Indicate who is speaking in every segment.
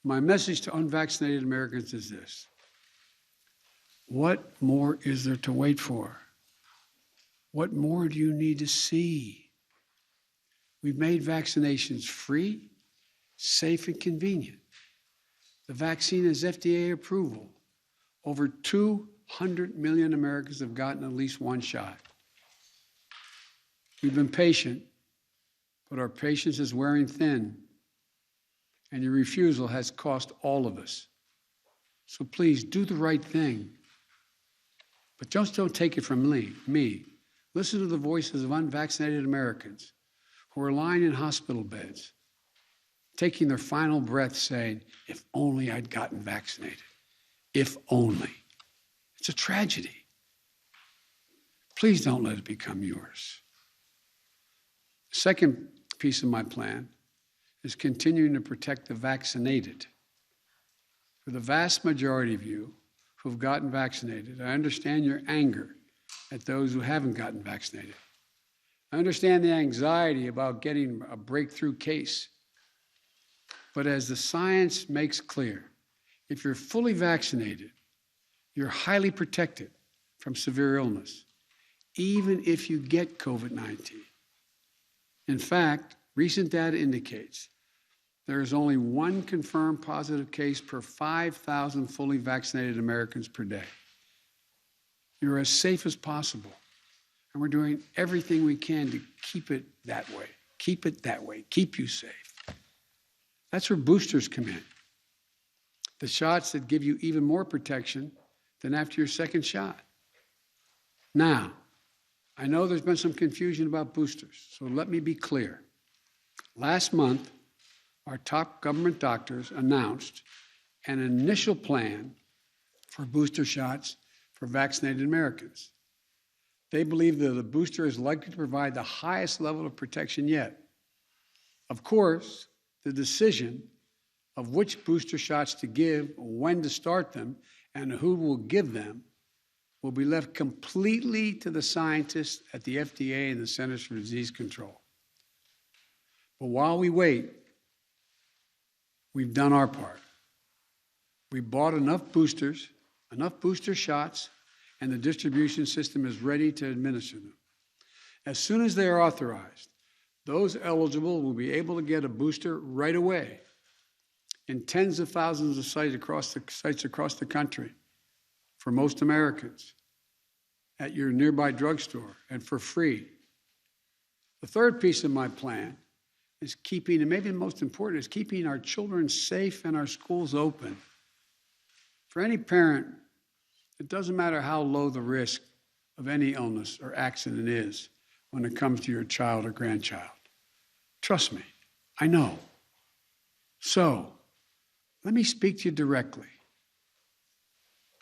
Speaker 1: My message to unvaccinated Americans is this. What more is there to wait for? What more do you need to see? We've made vaccinations free, safe, and convenient. The vaccine has FDA approval. Over 200 million Americans have gotten at least one shot. We've been patient, but our patience is wearing thin, and your refusal has cost all of us. So please do the right thing. But just don't take it from me. Listen to the voices of unvaccinated Americans who are lying in hospital beds, taking their final breath saying, if only I'd gotten vaccinated. If only. It's a tragedy. Please don't let it become yours. The second piece of my plan is continuing to protect the vaccinated. For the vast majority of you who have gotten vaccinated, I understand your anger at those who haven't gotten vaccinated. I understand the anxiety about getting a breakthrough case. But as the science makes clear, if you're fully vaccinated, you're highly protected from severe illness, even if you get COVID-19. In fact, recent data indicates there is only one confirmed positive case per 5,000 fully vaccinated Americans per day. You're as safe as possible, and we're doing everything we can to keep it that way. Keep it that way. Keep you safe. That's where boosters come in. The shots that give you even more protection than after your second shot. Now, I know there's been some confusion about boosters, so let me be clear. Last month, our top government doctors announced an initial plan for booster shots for vaccinated Americans. They believe that the booster is likely to provide the highest level of protection yet. Of course, the decision of which booster shots to give, when to start them, and who will give them will be left completely to the scientists at the FDA and the Centers for Disease Control. But while we wait, we've done our part. We bought enough booster shots, and the distribution system is ready to administer them. As soon as they are authorized, those eligible will be able to get a booster right away in tens of thousands of sites across the country for most Americans at your nearby drugstore and for free. The third piece of my plan is keeping, and maybe the most important, is keeping our children safe and our schools open. For any parent, it doesn't matter how low the risk of any illness or accident is when it comes to your child or grandchild. Trust me, I know. So, let me speak to you directly.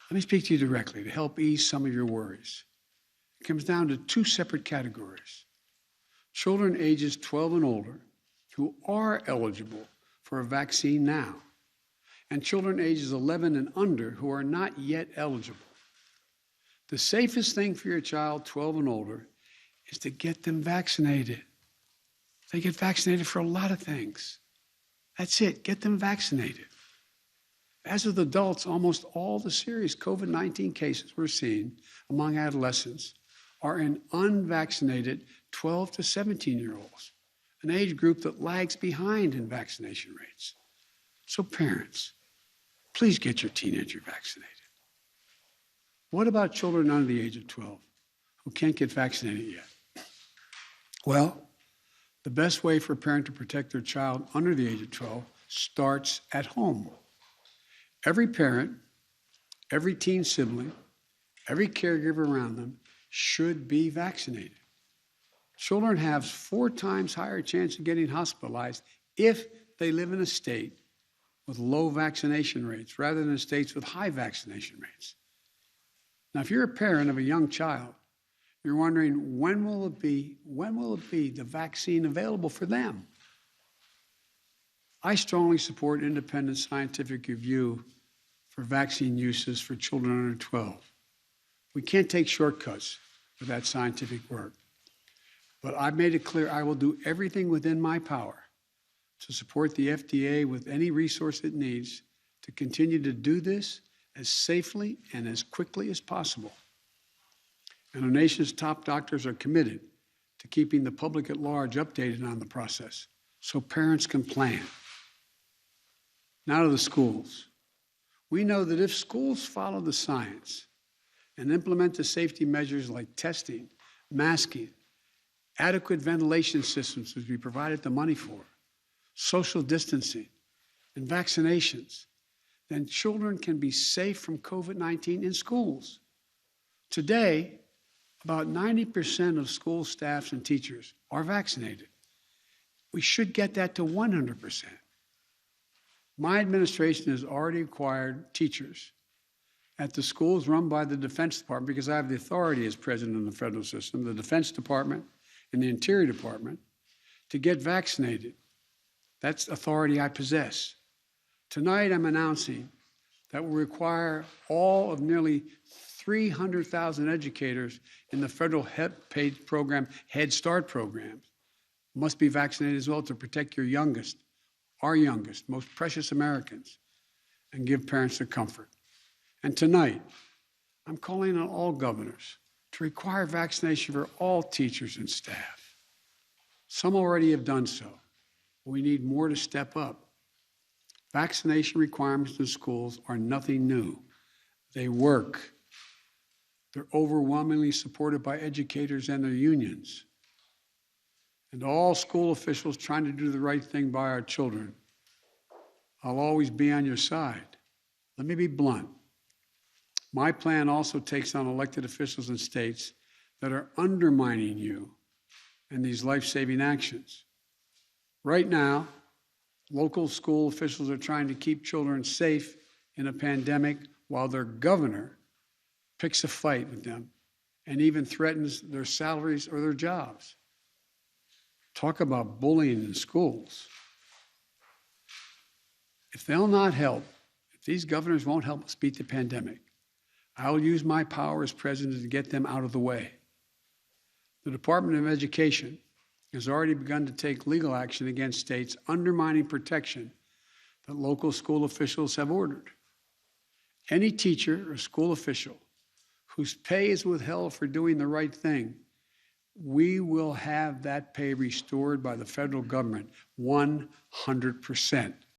Speaker 1: Let me speak to you directly to help ease some of your worries. It comes down to two separate categories. Children ages 12 and older who are eligible for a vaccine now, and children ages 11 and under who are not yet eligible. The safest thing for your child 12 and older is to get them vaccinated. They get vaccinated for a lot of things. That's it, get them vaccinated. As with adults, almost all the serious COVID-19 cases we're seeing among adolescents are in unvaccinated 12 to 17-year-olds, an age group that lags behind in vaccination rates. So parents, please get your teenager vaccinated. What about children under the age of 12 who can't get vaccinated yet? Well, the best way for a parent to protect their child under the age of 12 starts at home. Every parent, every teen sibling, every caregiver around them should be vaccinated. Children have 4 times higher chance of getting hospitalized if they live in a state with low vaccination rates rather than states with high vaccination rates. Now, if you're a parent of a young child, you're wondering, when will it be the vaccine available for them? I strongly support independent scientific review for vaccine uses for children under 12. We can't take shortcuts with that scientific work. But I've made it clear I will do everything within my power to support the FDA with any resource it needs to continue to do this as safely and as quickly as possible. And our nation's top doctors are committed to keeping the public at large updated on the process so parents can plan. Now to the schools. We know that if schools follow the science and implement the safety measures like testing, masking, adequate ventilation systems, which we provided the money for, social distancing, and vaccinations, then children can be safe from COVID-19 in schools. Today, about 90% of school staffs and teachers are vaccinated. We should get that to 100%. My administration has already required teachers at the schools run by the Defense Department, because I have the authority as president of the federal system, the Defense Department and the Interior Department, to get vaccinated. That's authority I possess. Tonight I'm announcing that will require all of nearly 300,000 educators in the federal paid program, Head Start programs, must be vaccinated as well to protect your youngest, our youngest, most precious Americans, and give parents the comfort. And tonight, I'm calling on all governors to require vaccination for all teachers and staff. Some already have done so. We need more to step up. Vaccination requirements in schools are nothing new. They work. They're overwhelmingly supported by educators and their unions. And all school officials trying to do the right thing by our children, I'll always be on your side. Let me be blunt. My plan also takes on elected officials in states that are undermining you and these life-saving actions. Right now, local school officials are trying to keep children safe in a pandemic while their governor picks a fight with them and even threatens their salaries or their jobs. Talk about bullying in schools. If they'll not help, if these governors won't help us beat the pandemic, I'll use my power as president to get them out of the way. The Department of Education has already begun to take legal action against states undermining protection that local school officials have ordered. Any teacher or school official whose pay is withheld for doing the right thing, we will have that pay restored by the federal government 100%.